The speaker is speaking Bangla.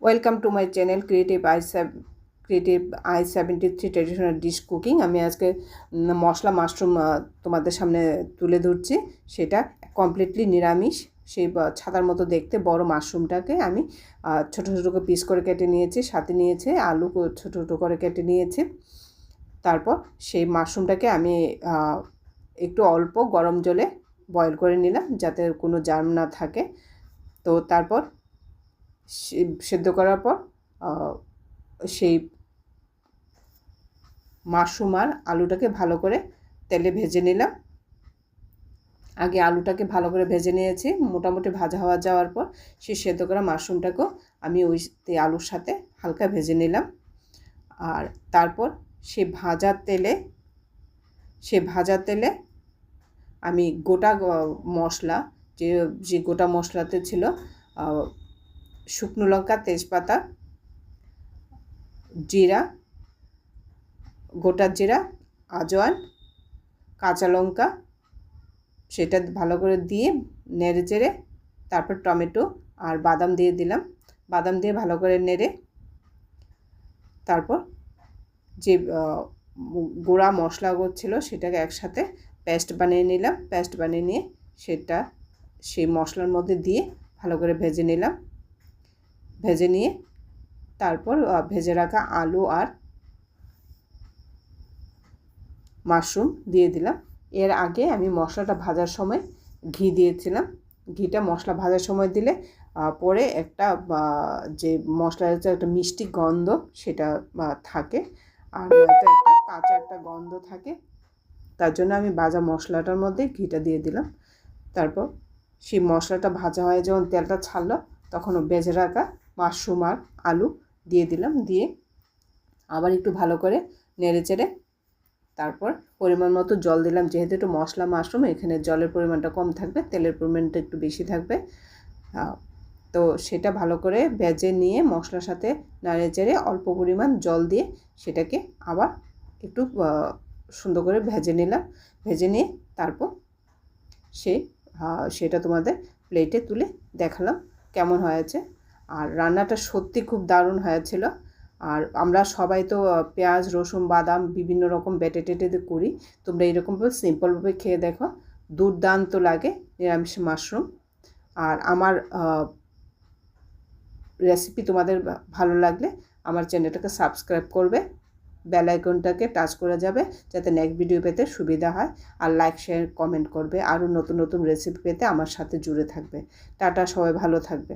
Welcome to my channel creative I 73 traditional dish cooking. আমি আজকে মশলা মাশরুম তোমাদের সামনে তুলে ধরছি। সেটা কমপ্লিটলি নিরামিষ। সেই ছাতার মতো দেখতে বড় মাশরুমটাকে আমি ছোটো ছোটো করে পিস করে কেটে নিয়েছি, সাথে নিয়েছে আলু ছোটো ছোটো করে কেটে নিয়েছি। তারপর সেই মাশরুমটাকে আমি একটু অল্প গরম জলে বয়েল করে নিলাম যাতে কোনো জার্ম না থাকে। তো তারপর সেদ্ধ করার পর সেই মাশরুম আর আলুটাকে ভালো করে তেলে ভেজে নিলাম। আগে আলুটাকে ভালো করে ভেজে নিয়েছি। মোটামুটি ভাজা হওয়া যাওয়ার পর সেই সেদ্ধ করা মাশরুমটাকেও আমি ওই আলুর সাথে হালকা ভেজে নিলাম। আর তারপর সেই ভাজা তেলে আমি গোটা মশলা যে গোটা মশলাতে ছিল শুকনো লঙ্কা, তেজপাতা, জিরা, গোটা জিরা, আজওয়ান, কাঁচা লঙ্কা, সেটা ভালো করে দিয়ে নেড়ে চেড়ে তারপর টমেটো আর বাদাম দিয়ে দিলাম। বাদাম দিয়ে ভালো করে নেড়ে তারপর যে গুঁড়া মশলাগুলো ছিল সেটাকে একসাথে পেস্ট বানিয়ে নিলাম। পেস্ট বানিয়ে নিয়ে সেটা সেই মশলার মধ্যে দিয়ে ভালো করে ভেজে নিলাম। ভেজে নিয়ে তারপর ভেজে রাখা আলু আর মাশরুম দিয়ে দিলাম। এর আগে আমি মশলাটা ভাজার সময় ঘি দিয়েছিলাম। ঘিটা মশলা ভাজার সময় দিলে পরে একটা যে মশলার একটা মিষ্টি গন্ধ সেটা থাকে, আর নয়তো কাঁচা একটা গন্ধ থাকে। তার জন্য আমি ভাজা মশলাটার মধ্যে ঘিটা দিয়ে দিলাম। তারপর সেই মশলাটা ভাজা হয়ে যখন তেলটা ছাড়লো তখন ভেজে রাখা মাশরুম আর আলু দিয়ে দিলাম। দিয়ে আবার একটু ভালো করে নেড়ে চেড়ে তারপর পরিমাণ মতো জল দিলাম। যেহেতু একটু মশলা মাশরুম, এখানে জলের পরিমাণটা কম থাকবে, তেলের পরিমাণটা একটু বেশি থাকবে। তো সেটা ভালো করে ভেজে নিয়ে মশলার সাথে নাড়ে চেড়ে অল্প পরিমাণ জল দিয়ে সেটাকে আবার একটু সুন্দর করে ভেজে নিলাম। ভেজে নিয়ে তারপর সেটা তোমাদের প্লেটে তুলে দেখালাম কেমন হয়েছে। আর রান্নাটা সত্যি খুব দারুণ হয়েছিল। আর আমরা সবাই তো পেঁয়াজ, রসুন, বাদাম বিভিন্ন রকম বেটে টেটে করি। তোমরা এরকমভাবে সিম্পলভাবে খেয়ে দেখো, দুর্দান্ত লাগে নিরামিষ মাশরুম। আর আমার রেসিপি তোমাদের ভালো লাগলে আমার চ্যানেলটাকে সাবস্ক্রাইব করবে, বেল আইকনটাকে টাচ করে যাবে যাতে নেক্সট ভিডিও পেতে সুবিধা হয়। আর লাইক, শেয়ার, কমেন্ট করবে। আরও নতুন নতুন রেসিপি পেতে আমার সাথে জুড়ে থাকবে। টাটা, সবাই ভালো থাকবে।